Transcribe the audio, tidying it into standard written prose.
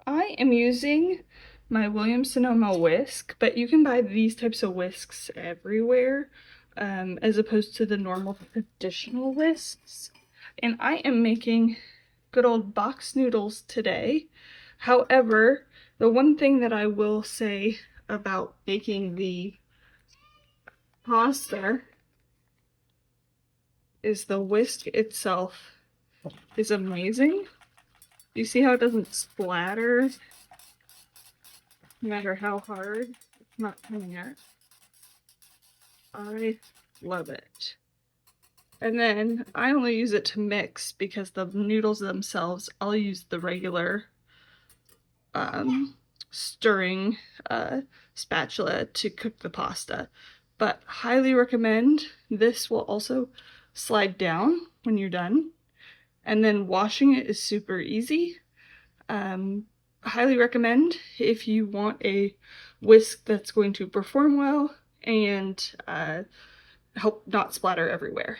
I am using my Sonoma Whisk, but you can buy these types of whisks everywhere, as opposed to the normal traditional whisks. And I am making good old box noodles today. However, the one thing that I will say about making the pasta is the whisk itself is amazing. You see how it doesn't splatter no matter how hard it's not coming out? I love it. And then I only use it to mix because the noodles themselves, I'll use the regular stirring spatula to cook the pasta. But highly recommend. This will also slide down when you're done. And then washing it is super easy. Highly recommend if you want a whisk that's going to perform well and help not splatter everywhere.